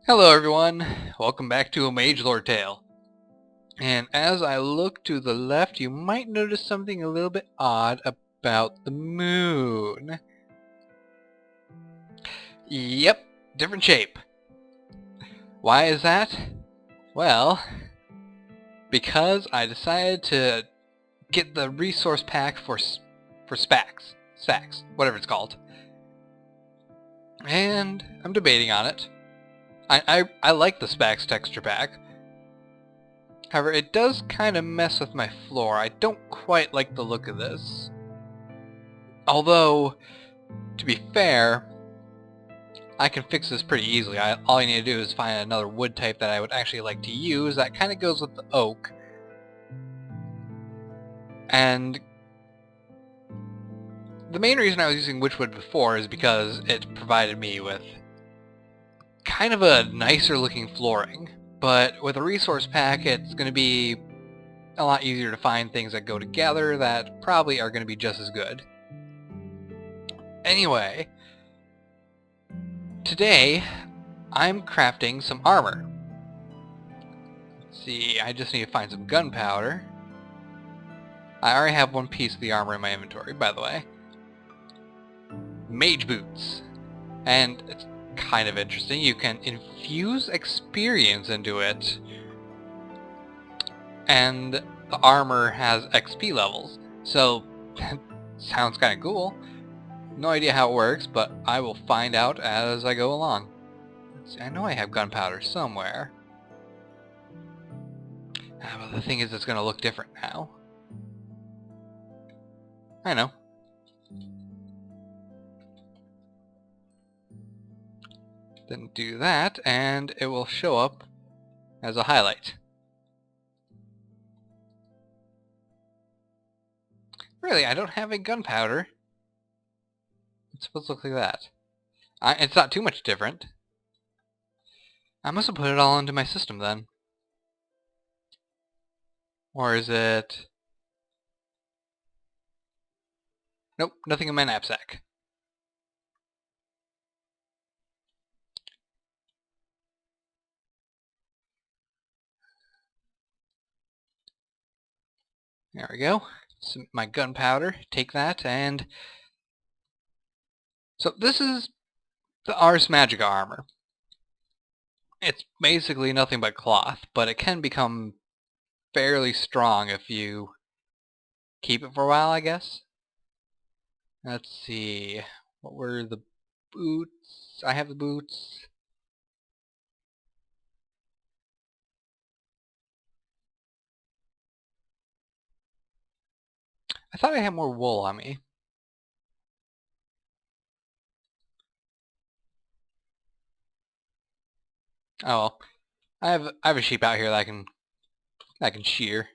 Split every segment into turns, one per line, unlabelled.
Hello everyone, welcome back to a Magelord tale. And as I look to the left, you might notice something a little bit odd about the moon. Yep, different shape. Why is that? Well, because I decided to get the resource pack for SPAX, whatever it's called. And I'm debating on it. I like the SPAX texture pack. However, it does kind of mess with my floor. I don't quite like the look of this. Although, to be fair, I can fix this pretty easily. All I need to do is find another wood type that I would actually like to use that kind of goes with the oak. And the main reason I was using witchwood before is because it provided me with kind of a nicer looking flooring. But with a resource pack, it's going to be a lot easier to find things that go together that probably are going to be just as good. Anyway, today I'm crafting some armor. Let's see, I just need to find some gunpowder. I already have one piece of the armor in my inventory, by the way. Mage boots. And it's kind of interesting, you can infuse experience into it. And the armor has XP levels. So, sounds kind of cool. No idea how it works, but I will find out as I go along. Let's see, I know I have gunpowder somewhere. But the thing is, it's going to look different now. I know. Then do that, and it will show up as a highlight. Really, I don't have a gunpowder. It's supposed to look like that. It's not too much different. I must have put it all into my system then. Or is it... Nope, nothing in my knapsack. There we go. Some, my gunpowder. Take that, and... So this is the Ars Magica armor. It's basically nothing but cloth, but it can become fairly strong if you keep it for a while, I guess. Let's see. What were the boots? I have the boots. I thought I had more wool on me. Oh well. I have a sheep out here that I can shear.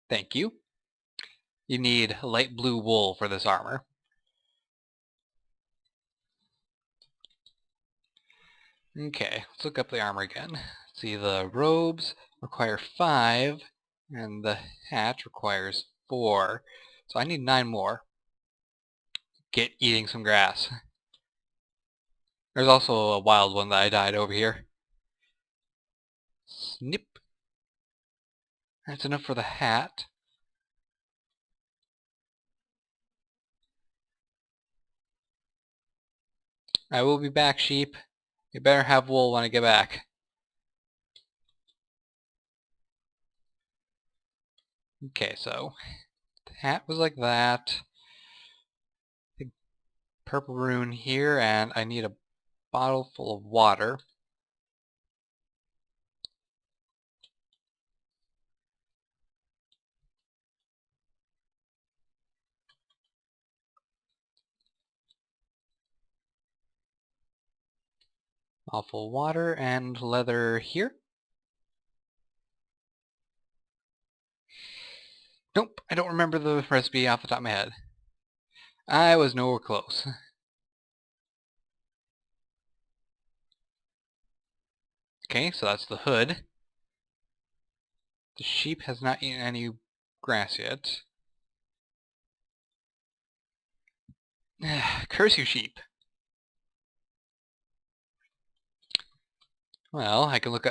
Thank you. You need light blue wool for this armor. Okay, let's look up the armor again. See, the robes require 5, and the hat requires 4. So I need 9 more. Get eating some grass. There's also a wild one that I died over here. Snip. That's enough for the hat. I will be back, sheep. You better have wool when I get back. Okay, so the hat was like that. Big purple rune here, and I need a bottle full of water. Bottle full of water and leather here. Nope, I don't remember the recipe off the top of my head. I was nowhere close. Okay, so that's the hood. The sheep has not eaten any grass yet. Curse you, sheep. Well, I can look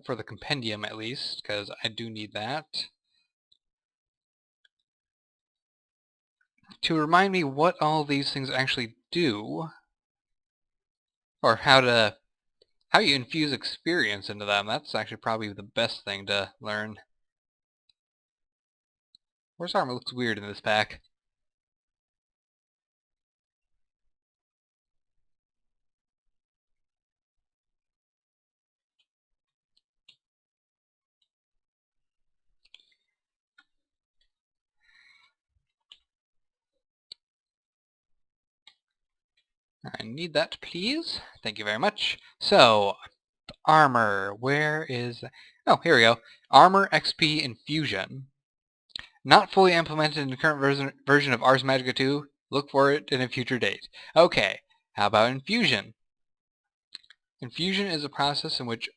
for the compendium at least, because I do need that. To remind me what all these things actually do, or how you infuse experience into them. That's actually probably the best thing to learn. Horse armor looks weird in this pack. I need that, please. Thank you very much. So, armor. Where is... Oh, here we go. Armor XP Infusion. Not fully implemented in the current version of Ars Magica 2. Look for it in a future date. Okay, how about Infusion? Infusion is a process in which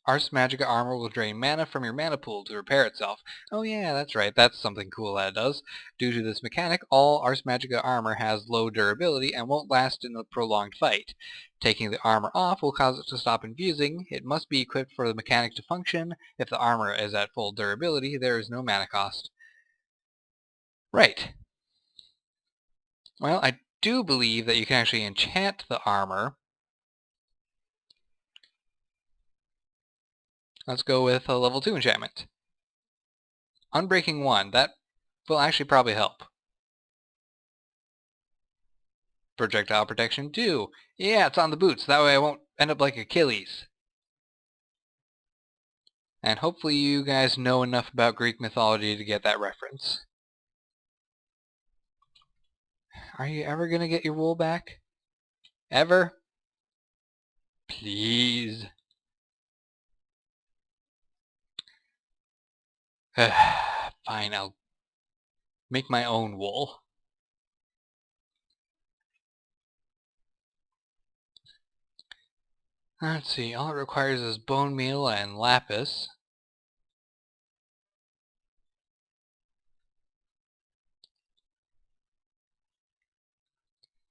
Ars Magica armor will drain mana from your mana pool to repair itself. Oh yeah, that's right, that's something cool that it does. Due to this mechanic, all Ars Magica armor has low durability and won't last in a prolonged fight. Taking the armor off will cause it to stop infusing. It must be equipped for the mechanic to function. If the armor is at full durability, there is no mana cost. Right. Well, I do believe that you can actually enchant the armor. Let's go with a level 2 enchantment. Unbreaking 1. That will actually probably help. Projectile protection 2. Yeah, it's on the boots. That way I won't end up like Achilles. And hopefully you guys know enough about Greek mythology to get that reference. Are you ever going to get your wool back? Ever? Please. Fine, I'll make my own wool. Let's see, all it requires is bone meal and lapis.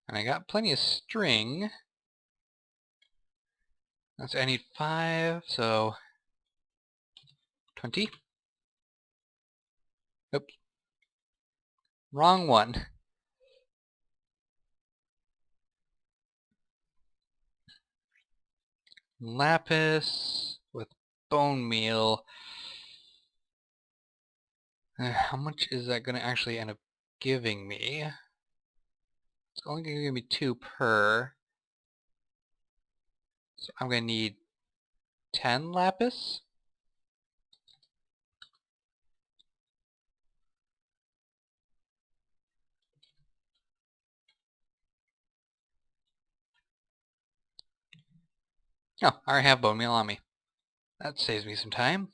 And I got plenty of string. I need 5, so 20. Oops. Wrong one. Lapis with bone meal. How much is that going to actually end up giving me? It's only going to give me 2 per. So I'm going to need 10 lapis? Oh, I already have bone meal on me. That saves me some time.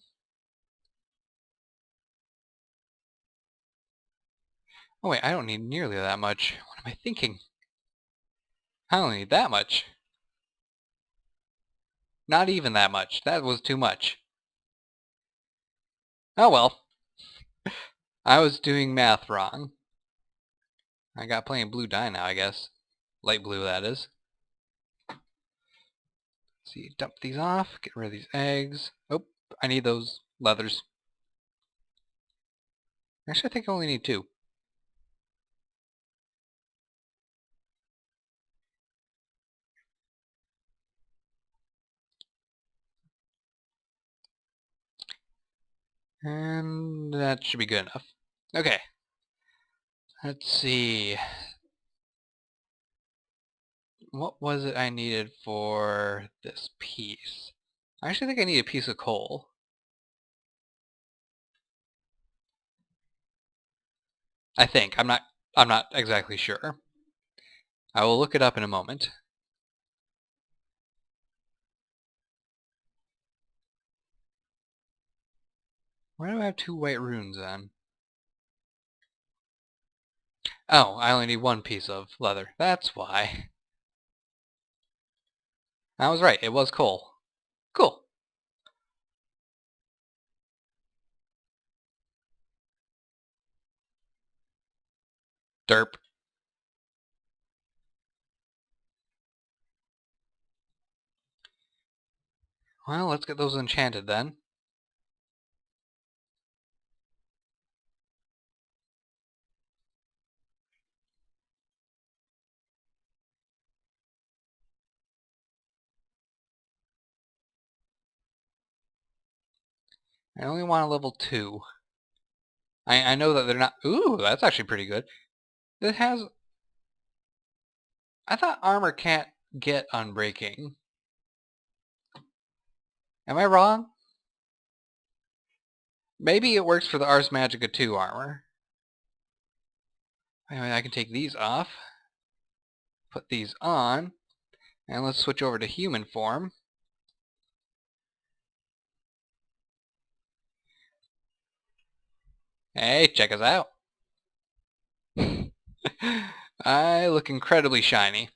Oh wait, I don't need nearly that much. What am I thinking? I only need that much. Not even that much. That was too much. Oh well. I was doing math wrong. I got plenty of blue dye now, I guess. Light blue, that is. Let's see, dump these off, get rid of these eggs. Oh, I need those leathers. Actually, I think I only need 2. And that should be good enough. Okay. Let's see. What was it I needed for this piece? I actually think I need a piece of coal. I think. I'm not exactly sure. I will look it up in a moment. Why do I have 2 white runes then? Oh, I only need 1 piece of leather. That's why. I was right. It was coal. Cool. Derp. Well, let's get those enchanted then. I only want a level 2. I know that they're not... Ooh, that's actually pretty good. It has... I thought armor can't get unbreaking. Am I wrong? Maybe it works for the Ars Magica 2 armor. Anyway, I can take these off. Put these on. And let's switch over to human form. Hey, check us out. I look incredibly shiny.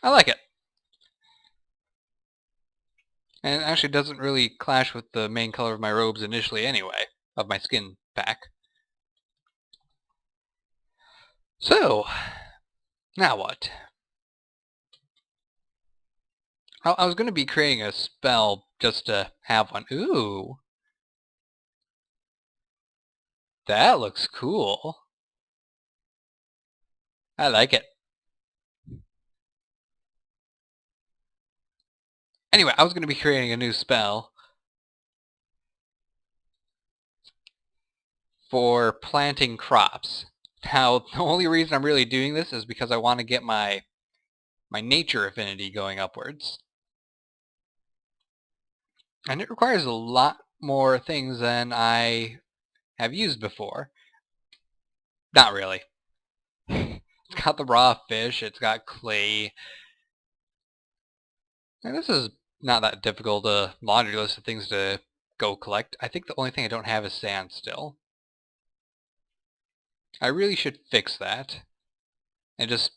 I like it. And it actually doesn't really clash with the main color of my robes initially anyway, of my skin pack. So, now what? I was going to be creating a spell just to have one. Ooh. That looks cool. I like it. Anyway, I was going to be creating a new spell for planting crops. Now, the only reason I'm really doing this is because I want to get my nature affinity going upwards. And it requires a lot more things than I have used before. Not really. It's got the raw fish, it's got clay. And this is not that difficult a laundry list of things to go collect. I think the only thing I don't have is sand still. I really should fix that. And just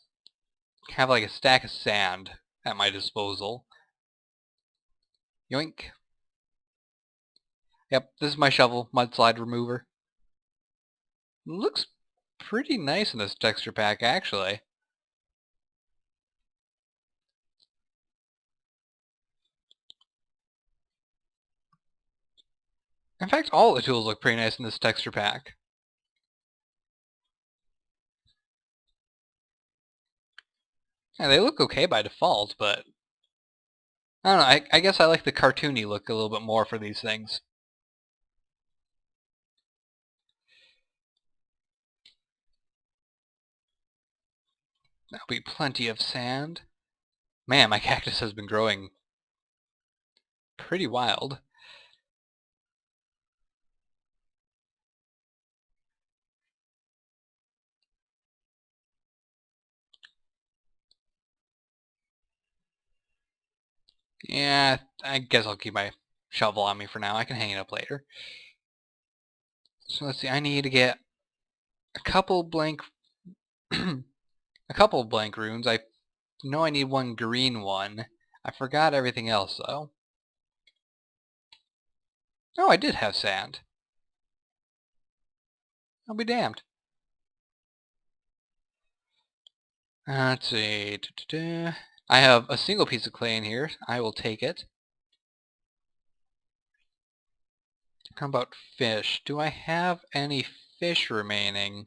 have like a stack of sand at my disposal. Yoink. Yep, this is my shovel, mudslide remover. It looks pretty nice in this texture pack, actually. In fact, all the tools look pretty nice in this texture pack. Yeah, they look okay by default, but I don't know, I guess I like the cartoony look a little bit more for these things. That'll be plenty of sand. Man, my cactus has been growing pretty wild. Yeah, I guess I'll keep my shovel on me for now. I can hang it up later. So let's see, I need to get a couple blank a couple blank runes. I know I need one green one. I forgot everything else though. Oh, I did have sand. I'll be damned. Let's see. I have a single piece of clay in here. I will take it. How about fish? Do I have any fish remaining?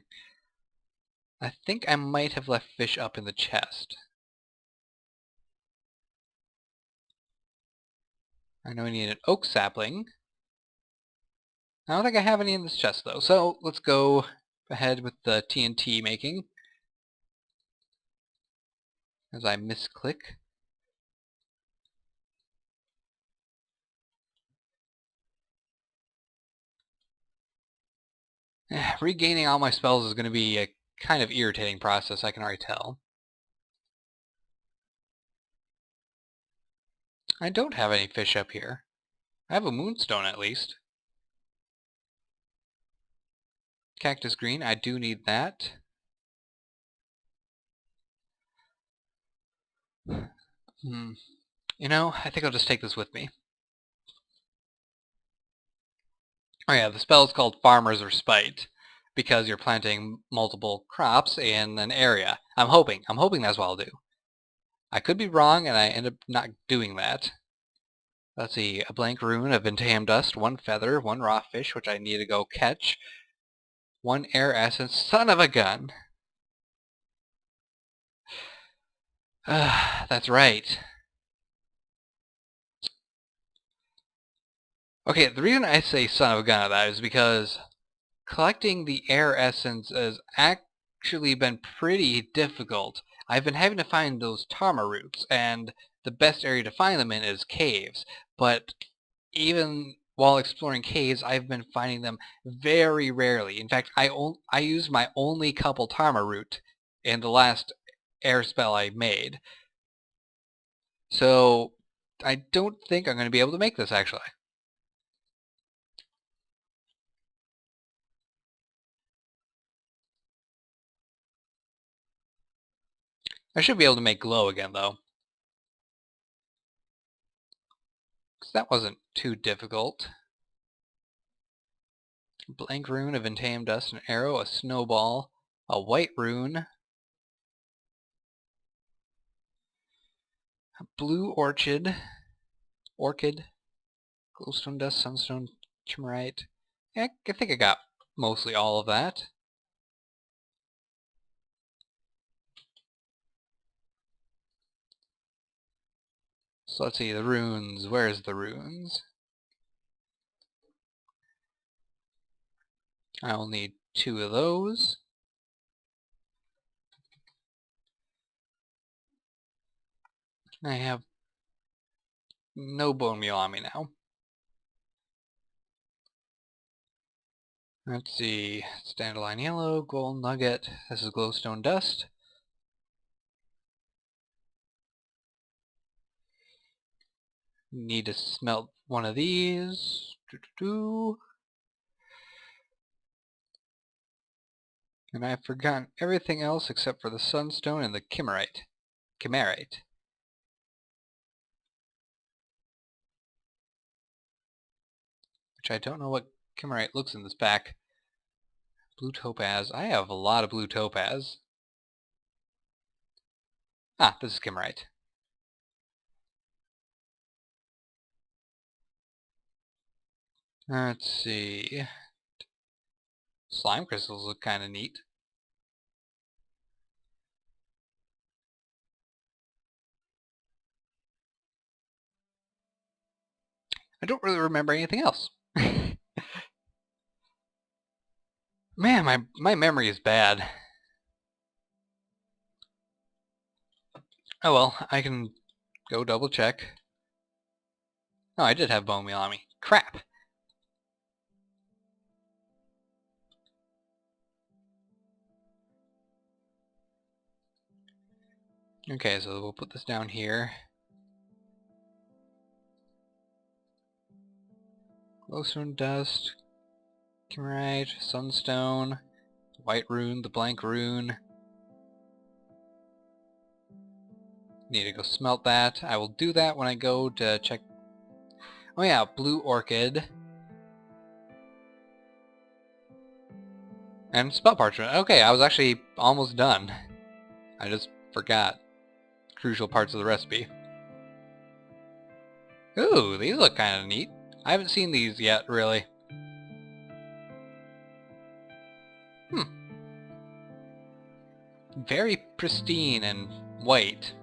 I think I might have left fish up in the chest. I know I need an oak sapling. I don't think I have any in this chest though, so let's go ahead with the TNT making. As I misclick. Regaining all my spells is going to be a kind of irritating process, I can already tell. I don't have any fish up here. I have a moonstone at least. Cactus green, I do need that. You know, I think I'll just take this with me. Oh yeah, the spell is called Farmer's Respite. because you're planting multiple crops in an area. I'm hoping that's what I'll do. I could be wrong and I end up not doing that. Let's see, a blank rune of Ventaim Dust, 1 feather, 1 raw fish, which I need to go catch, 1 air essence, son of a gun! That's right. Okay, the reason I say son of a gun of that is because collecting the air essence has actually been pretty difficult. I've been having to find those Tarma roots, and the best area to find them in is caves. But even while exploring caves, I've been finding them very rarely. In fact, I used my only couple Tarma root in the last air spell I made. So I don't think I'm going to be able to make this, actually. I should be able to make glow again, though. Because that wasn't too difficult. Blank rune, a Ventaim Dust, an arrow, a snowball, a white rune, a blue orchid, glowstone dust, sunstone, chimmerite. Yeah, I think I got mostly all of that. So let's see, the runes. Where's the runes? I'll need 2 of those. I have no bone meal on me now. Let's see, Dandelion Yellow, Gold Nugget, this is Glowstone Dust. Need to smelt one of these. And I've forgotten everything else except for the Sunstone and the Chimmerite. Which I don't know what Chimmerite looks in this pack. Blue Topaz. I have a lot of Blue Topaz. Ah, this is Chimmerite. Let's see. Slime crystals look kind of neat. I don't really remember anything else. Man, my memory is bad. Oh well, I can go double check. Oh, I did have bone meal on me. Crap! Okay, so we'll put this down here. Glowstone Dust, Chimmerite, Sunstone, White Rune, the Blank Rune. Need to go smelt that. I will do that when I go to check... Oh yeah, Blue Orchid. And Spell Parchment. Okay, I was actually almost done. I just forgot crucial parts of the recipe. Ooh, these look kind of neat. I haven't seen these yet, really. Very pristine and white.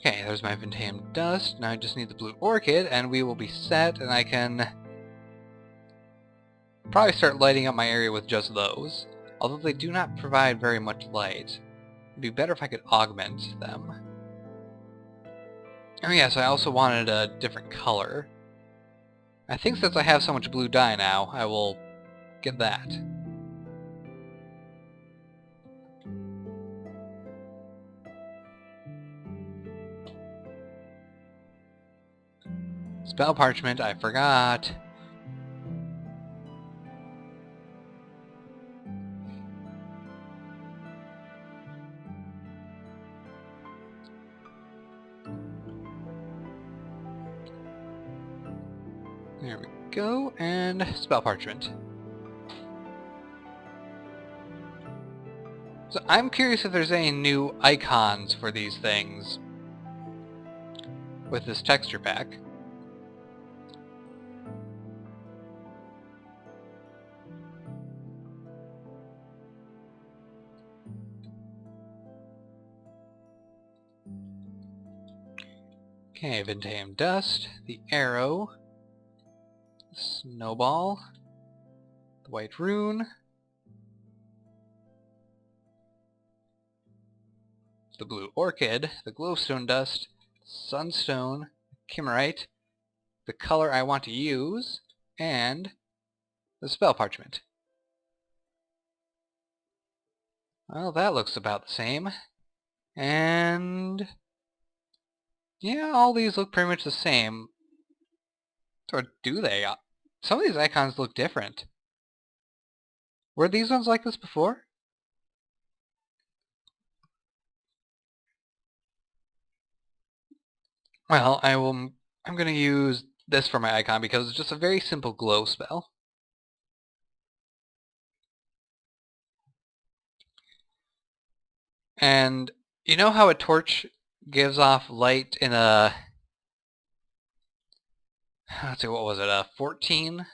Okay, there's my Ventaim Dust. Now I just need the Blue Orchid, and we will be set, and I can probably start lighting up my area with just those. Although they do not provide very much light. It'd be better if I could augment them. Oh yes, I also wanted a different color. I think since I have so much blue dye now, I will get that. Spell Parchment, I forgot. There we go, and spell parchment. So I'm curious if there's any new icons for these things with this texture pack. Okay, Vintame Dust, the Arrow, the Snowball, the White Rune, the Blue Orchid, the Glowstone Dust, Sunstone, Kimmerite, the color I want to use, and the Spell Parchment. Well, that looks about the same. And yeah, all these look pretty much the same. Or do they? Some of these icons look different. Were these ones like this before? Well, I'm going to use this for my icon because it's just a very simple glow spell. And you know how a torch gives off light in a, let's see, what was it, a 14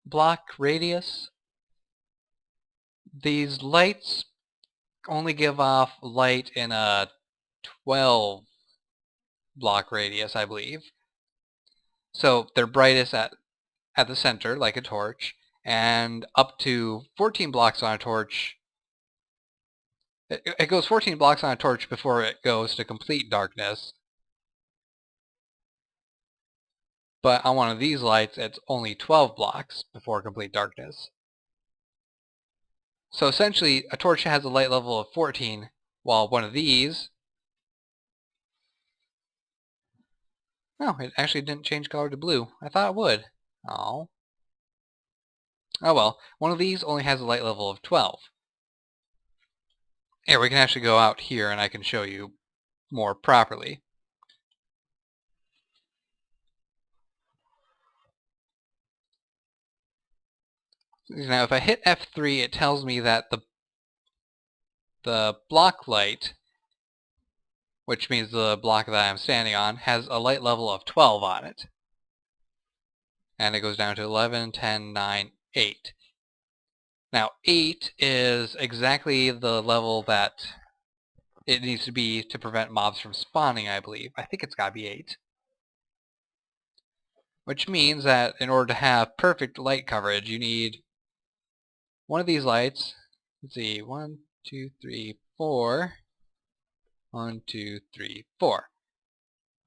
block radius? These lights only give off light in a 12 block radius, I believe. So they're brightest at the center, like a torch, and up to 14 blocks on a torch. It goes 14 blocks on a torch before it goes to complete darkness. But on one of these lights, it's only 12 blocks before complete darkness. So essentially, a torch has a light level of 14, while one of these... Oh, it actually didn't change color to blue. I thought it would. Oh. Oh well, one of these only has a light level of 12. Here, we can actually go out here and I can show you more properly. Now if I hit F3, it tells me that the block light, which means the block that I'm standing on, has a light level of 12 on it. And it goes down to 11, 10, 9, 8. Now 8 is exactly the level that it needs to be to prevent mobs from spawning, I believe. I think it's gotta be 8. Which means that in order to have perfect light coverage, you need one of these lights. Let's see, 1, 2, 3, 4. 1, 2, 3, 4.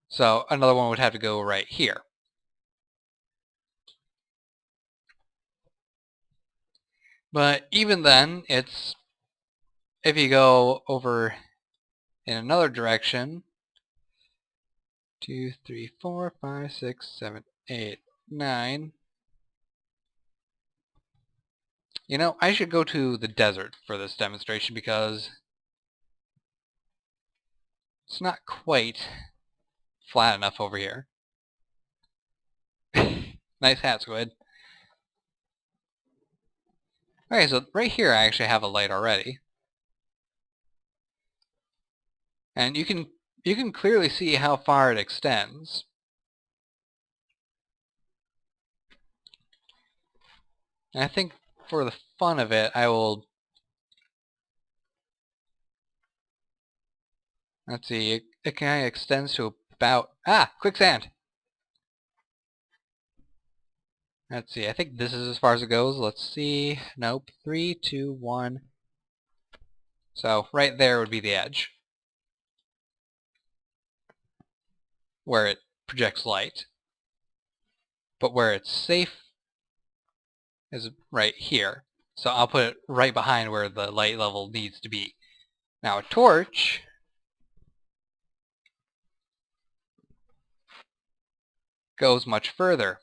So another one would have to go right here. But even then, it's, if you go over in another direction, 2, 3, 4, 5, 6, 7, 8, 9. You know, I should go to the desert for this demonstration because it's not quite flat enough over here. Nice hat, Squid. Okay, so right here I actually have a light already. And you can clearly see how far it extends. And I think for the fun of it, I will... Let's see, it kind of extends to about... Ah! Quicksand! Let's see, I think this is as far as it goes. Let's see. Nope. 3, 2, 1. So, right there would be the edge. Where it projects light. But where it's safe is right here. So I'll put it right behind where the light level needs to be. Now a torch goes much further.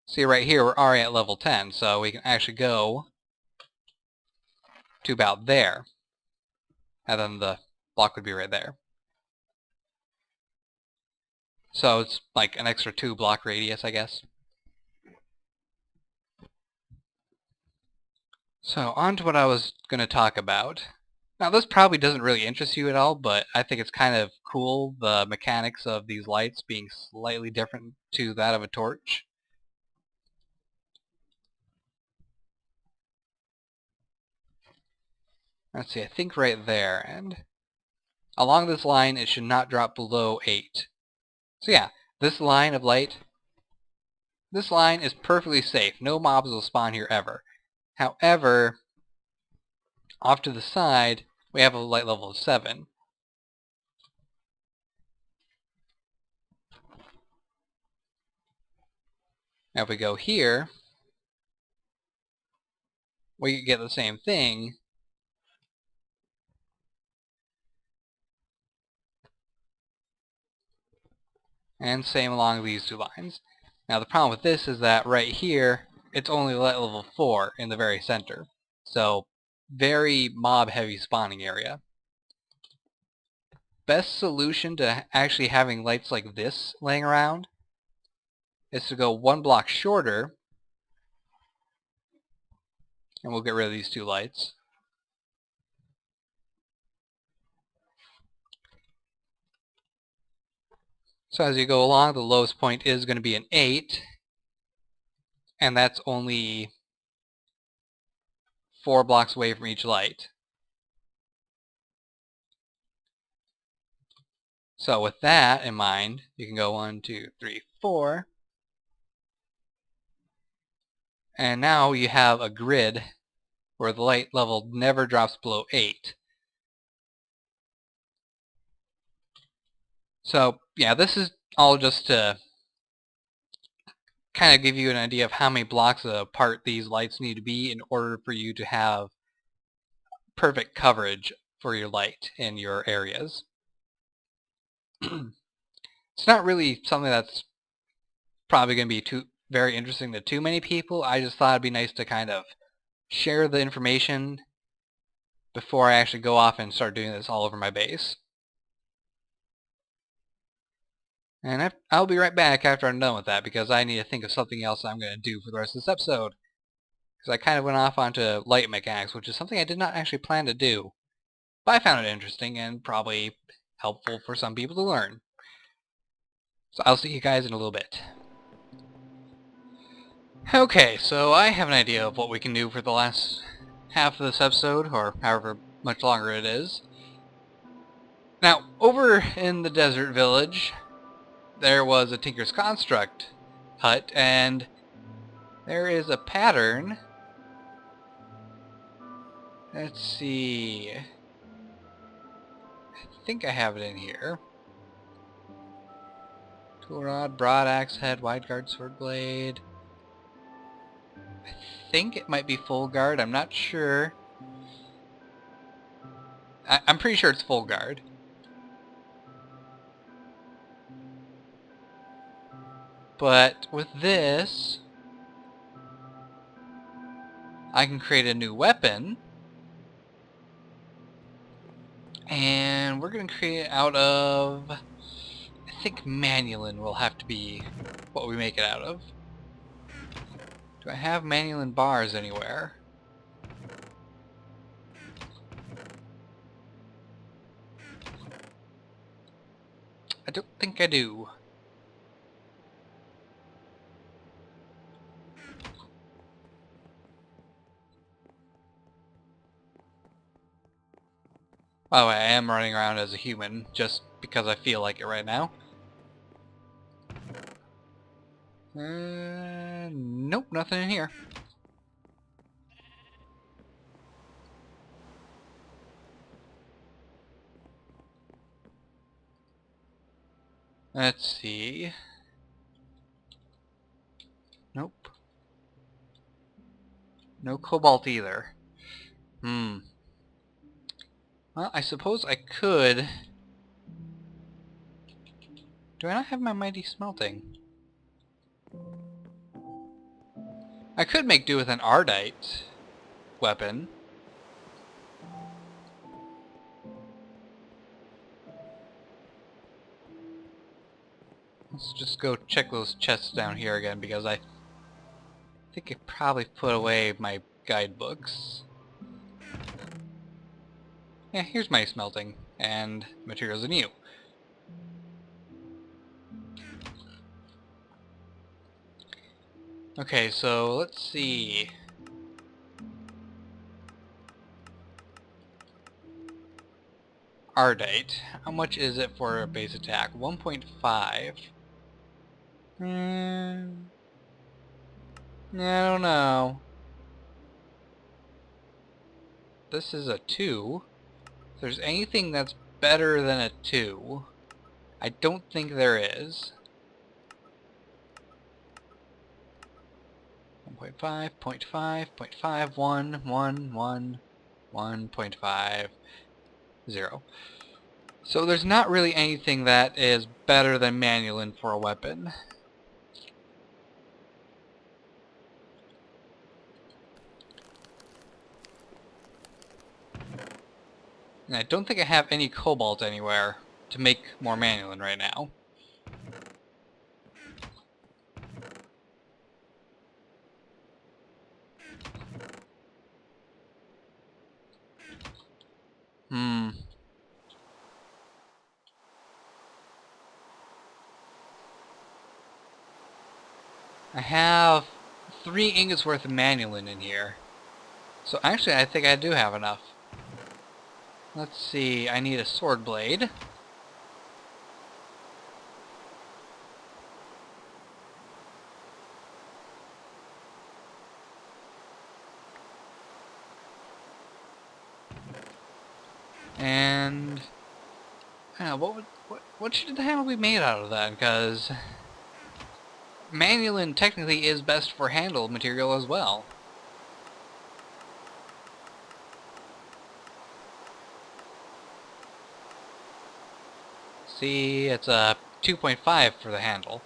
See right here, we're already at level 10, so we can actually go to about there. And then the block would be right there. So it's like an extra 2 block radius, I guess. So on to what I was going to talk about. Now this probably doesn't really interest you at all, but I think it's kind of cool, the mechanics of these lights being slightly different to that of a torch. Let's see, I think right there, and along this line it should not drop below 8. So yeah, this line of light, this line is perfectly safe. No mobs will spawn here ever. However, off to the side, we have a light level of 7. Now if we go here, we get the same thing, and same along these 2 lines. Now the problem with this is that right here, it's only light level 4 in the very center. So, very mob heavy spawning area. Best solution to actually having lights like this laying around is to go 1 block shorter, and we'll get rid of these 2 lights. So as you go along, the lowest point is going to be an 8, and that's only 4 blocks away from each light. So with that in mind, you can go 1, 2, 3, 4, and now you have a grid where the light level never drops below 8. So yeah, this is all just to kind of give you an idea of how many blocks apart these lights need to be in order for you to have perfect coverage for your light in your areas. It's not really something that's probably going to be very interesting to too many people. I just thought it'd be nice to kind of share the information before I actually go off and start doing this all over my base. And I'll be right back after I'm done with that, because I need to think of something else I'm going to do for the rest of this episode. Because I kind of went off onto light mechanics, which is something I did not actually plan to do. But I found it interesting and probably helpful for some people to learn. So I'll see you guys in a little bit. Okay, so I have an idea of what we can do for the last half of this episode, or however much longer it is. Now, over in the desert village, there was a Tinker's Construct hut, and there is a pattern. Let's see. I think I have it in here. Tool rod, broad axe head, wide guard, sword blade. I think it might be full guard. I'm not sure. I'm pretty sure it's full guard. But with this, I can create a new weapon. And we're going to create it out of... I think Manulin will have to be what we make it out of. Do I have Manulin bars anywhere? I don't think I do. By the way, I am running around as a human, just because I feel like it right now. Nope, nothing in here. Let's see. Nope. No cobalt either. Well, I suppose I could... Do I not have my mighty smelting? I could make do with an ardite weapon. Let's just go check those chests down here again, because I think I probably put away my guidebooks. Yeah, here's my smelting, and materials anew. Okay, so let's see. Ardite. How much is it for a base attack? 1.5. I don't know. This is a 2. If there's anything that's better than a 2, I don't think there is. 1.5, 0.5, 0.5, 1, 1, 1, 1.5, 0. So there's not really anything that is better than Manulin for a weapon. And I don't think I have any cobalt anywhere to make more Manulin right now. I have 3 ingots worth of Manulin in here. So actually I think I do have enough. Let's see, I need a sword blade. And I don't know, what should the handle be made out of then? Because Manulin technically is best for handle material as well. See, it's a 2.5 for the handle.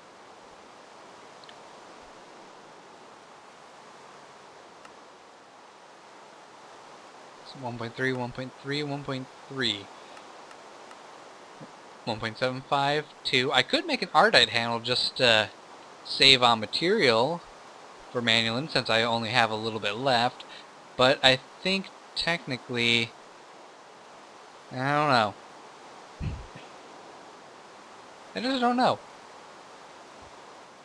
It's 1.3, 1.3, 1.3. 1.75, 2. I could make an Ardite handle just to save on material for Manulin, since I only have a little bit left. But I think technically, I don't know. I just don't know.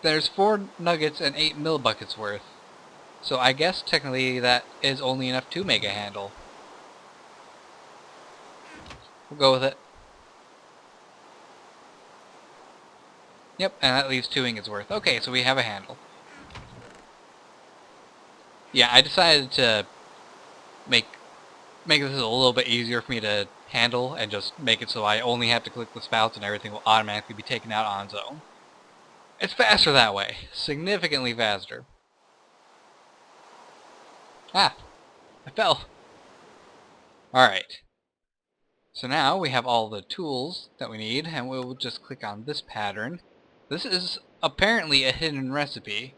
There's 4 nuggets and 8 mill buckets worth. So I guess technically that is only enough to make a handle. We'll go with it. Yep, and that leaves 2 ingots worth. Okay, so we have a handle. Yeah, I decided to make this a little bit easier for me to handle and just make it so I only have to click the spouts and everything will automatically be taken out on its own. It's faster that way. Significantly faster. Ah! I fell! Alright. So now we have all the tools that we need, and we'll just click on this pattern. This is apparently a hidden recipe.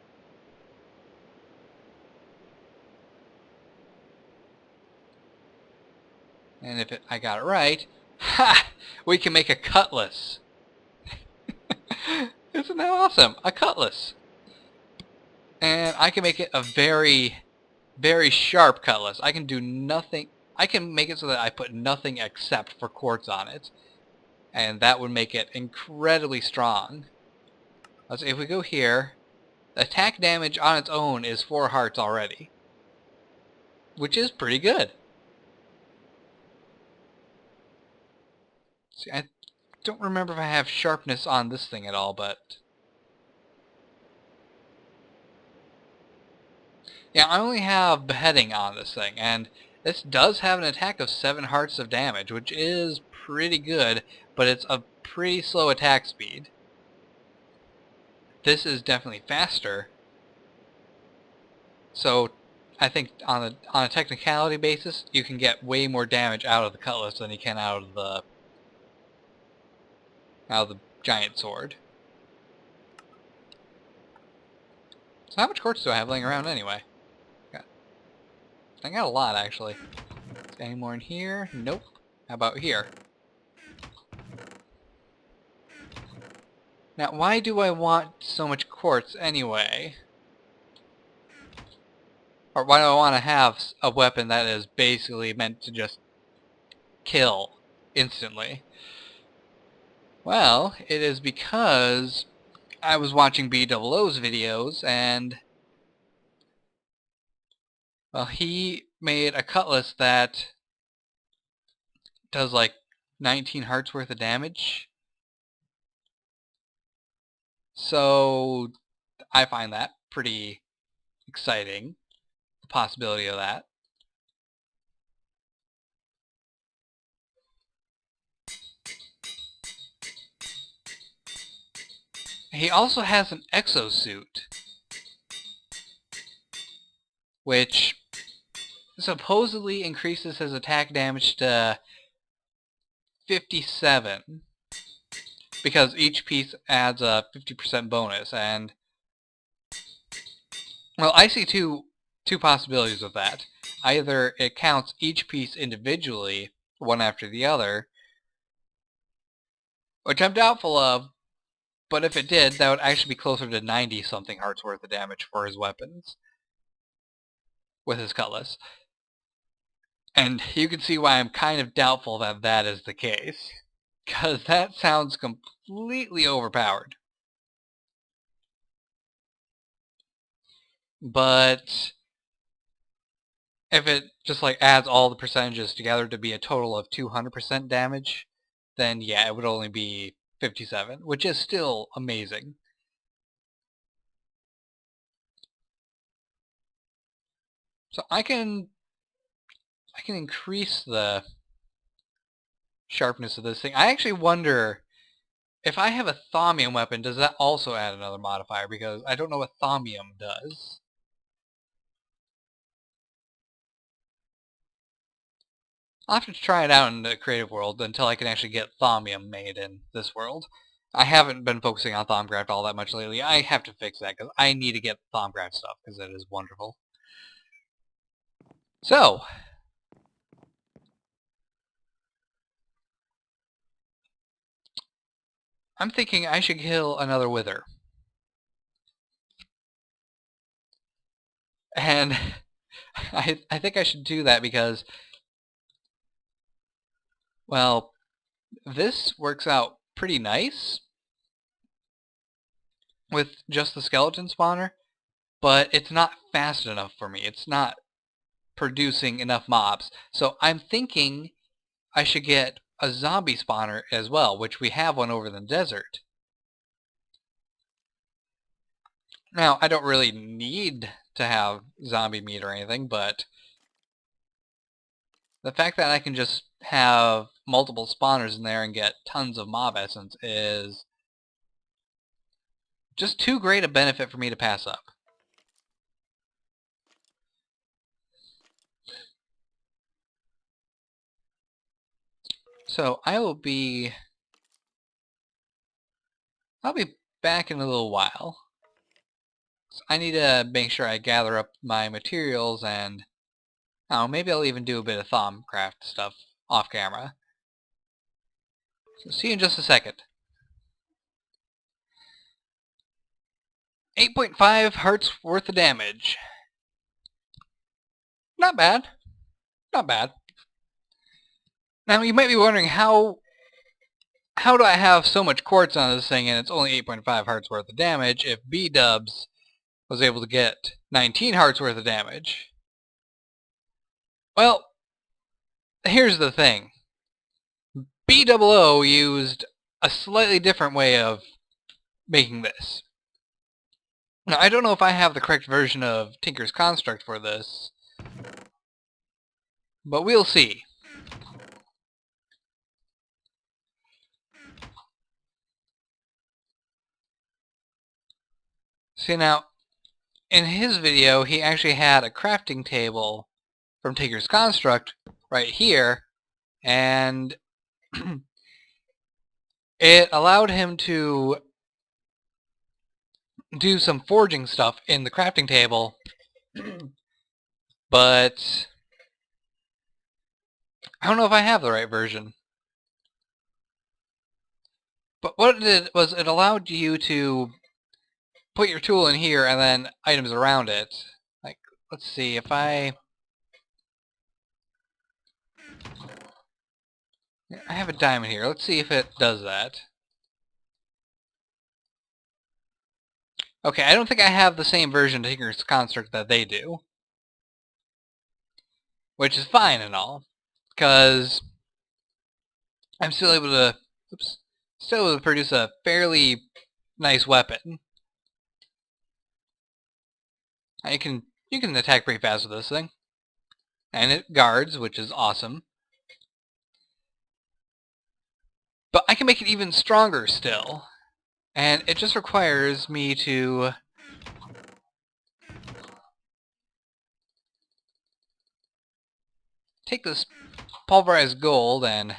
And if I got it right, ha! We can make a cutlass! Isn't that awesome? A cutlass! And I can make it a very, very sharp cutlass. I can do nothing. I can make it so that I put nothing except for quartz on it. And that would make it incredibly strong. Let's see, if we go here, the attack damage on its own is 4 hearts already. Which is pretty good. See, I don't remember if I have sharpness on this thing at all, but... yeah, I only have beheading on this thing, and this does have an attack of 7 hearts of damage, which is pretty good, but it's a pretty slow attack speed. This is definitely faster. So I think on a technicality basis, you can get way more damage out of the cutlass than you can out of the giant sword. So how much quartz do I have laying around anyway? I got a lot actually. Any more in here? Nope. How about here? Now, why do I want so much quartz anyway? Or why do I want to have a weapon that is basically meant to just kill instantly? Well, it is because I was watching BOO's videos, and well, he made a cutlass that does like 19 hearts worth of damage. So I find that pretty exciting, the possibility of that. He also has an exosuit, which supposedly increases his attack damage to 57, because each piece adds a 50% bonus, and well, I see two possibilities with that. Either it counts each piece individually, one after the other, which I'm doubtful of, but if it did, that would actually be closer to 90-something hearts worth of damage for his weapons with his cutlass. And you can see why I'm kind of doubtful that that is the case, because that sounds completely overpowered. But if it just like adds all the percentages together to be a total of 200% damage, then yeah, it would only be 57, which is still amazing. So I can increase the sharpness of this thing. I actually wonder if I have a thaumium weapon, does that also add another modifier? Because I don't know what thaumium does. I'll have to try it out in the creative world until I can actually get thaumium made in this world. I haven't been focusing on Thaumcraft all that much lately. I have to fix that because I need to get Thaumcraft stuff because it is wonderful. So, I'm thinking I should kill another Wither. And I think I should do that because, well, this works out pretty nice with just the skeleton spawner, but it's not fast enough for me. It's not producing enough mobs. So I'm thinking I should get a zombie spawner as well, which we have one over in the desert. Now, I don't really need to have zombie meat or anything, but the fact that I can just have multiple spawners in there and get tons of mob essence is just too great a benefit for me to pass up. So I'll be back in a little while. So I need to make sure I gather up my materials, and I don't know, maybe I'll even do a bit of Thaumcraft stuff off camera. So see you in just a second. 8.5 hearts worth of damage. Not bad. Not bad. Now you might be wondering how do I have so much quartz on this thing and it's only 8.5 hearts worth of damage if B-dubs was able to get 19 hearts worth of damage? Well, here's the thing. BOO used a slightly different way of making this. Now, I don't know if I have the correct version of Tinker's Construct for this, but we'll see. See, now, in his video, he actually had a crafting table from Tinker's Construct right here, and it allowed him to do some forging stuff in the crafting table, but I don't know if I have the right version. But what it did was it allowed you to put your tool in here and then items around it. Like, let's see, if I have a diamond here. Let's see if it does that. Okay, I don't think I have the same version of Tinker's Construct that they do. Which is fine and all, because I'm still able to, still able to produce a fairly nice weapon. And you can attack pretty fast with this thing. And it guards, which is awesome. But I can make it even stronger still. And it just requires me to take this pulverized gold and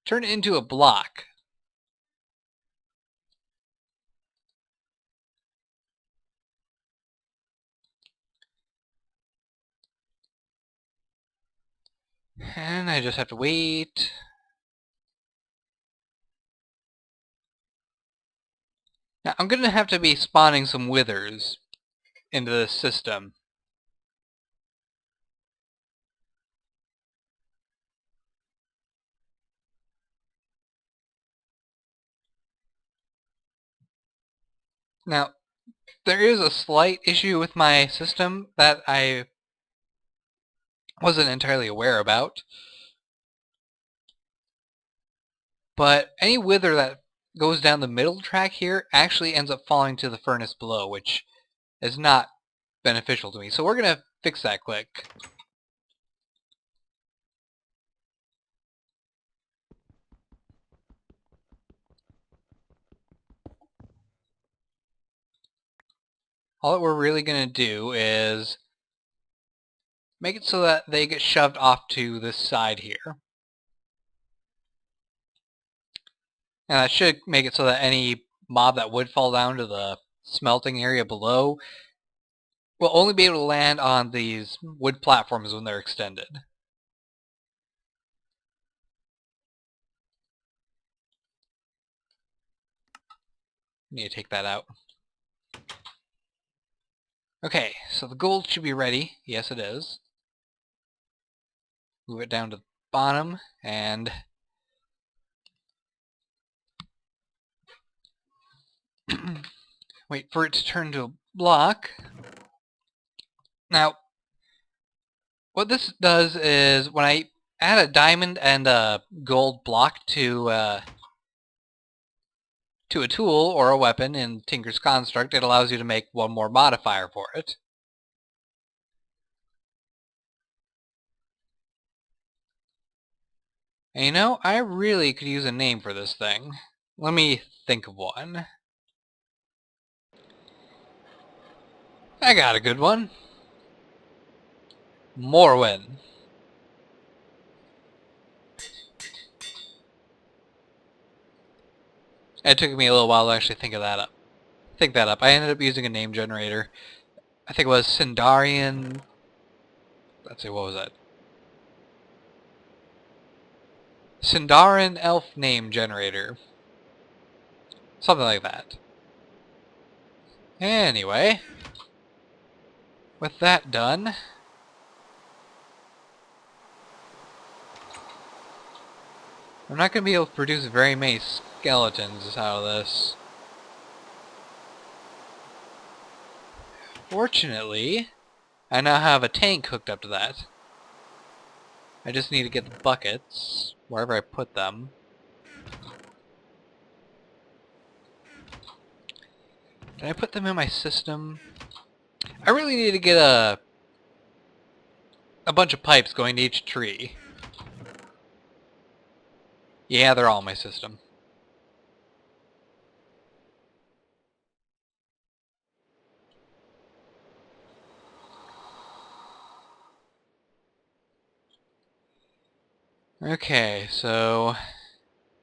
turn it into a block. And I just have to wait. Now, I'm going to have to be spawning some withers into this system. Now, there is a slight issue with my system that I wasn't entirely aware about. But any wither that goes down the middle track here actually ends up falling to the furnace below, which is not beneficial to me. So we're going to fix that quick. All that we're really going to do is make it so that they get shoved off to this side here. And that should make it so that any mob that would fall down to the smelting area below will only be able to land on these wood platforms when they're extended. Need to take that out. Okay, so the gold should be ready. Yes, it is. Move it down to the bottom and wait for it to turn to a block. Now, what this does is when I add a diamond and a gold block to a tool or a weapon in Tinker's Construct, it allows you to make one more modifier for it. And you know, I really could use a name for this thing. Let me think of one. I got a good one. Morwen. It took me a little while to actually think that up. I ended up using a name generator. I think it was Sindarian. Let's see, what was that? Sindarin Elf Name Generator. Something like that. Anyway, with that done, I'm not going to be able to produce very many skeletons out of this. Fortunately, I now have a tank hooked up to that. I just need to get the buckets, wherever I put them. Did I put them in my system? I really need to get a bunch of pipes going to each tree. Yeah, they're all in my system. Okay, so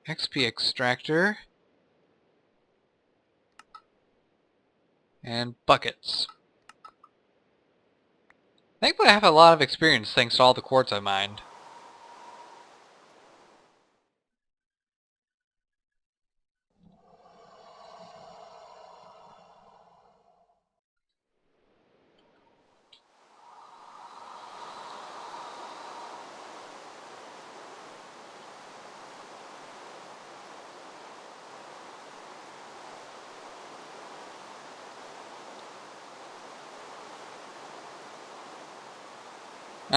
XP extractor and buckets. Thankfully I have a lot of experience thanks to all the quartz I mined.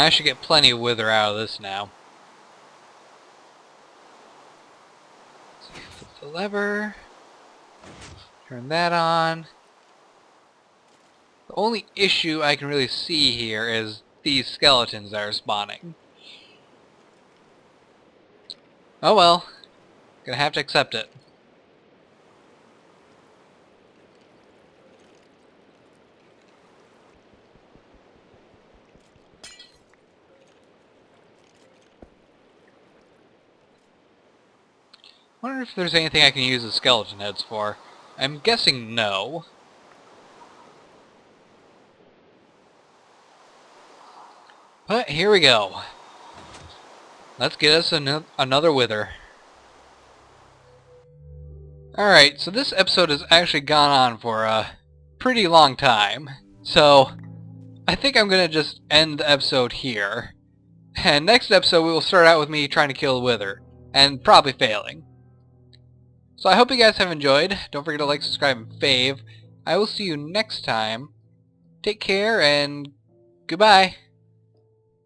I should get plenty of wither out of this now. So flip the lever. Turn that on. The only issue I can really see here is these skeletons that are spawning. Oh well. Gonna have to accept it. Wonder if there's anything I can use the skeleton heads for. I'm guessing no. But here we go. Let's get us another wither. Alright, so this episode has actually gone on for a pretty long time. So, I think I'm going to just end the episode here. And next episode we will start out with me trying to kill a wither. And probably failing. So I hope you guys have enjoyed. Don't forget to like, subscribe, and fave. I will see you next time. Take care, and goodbye.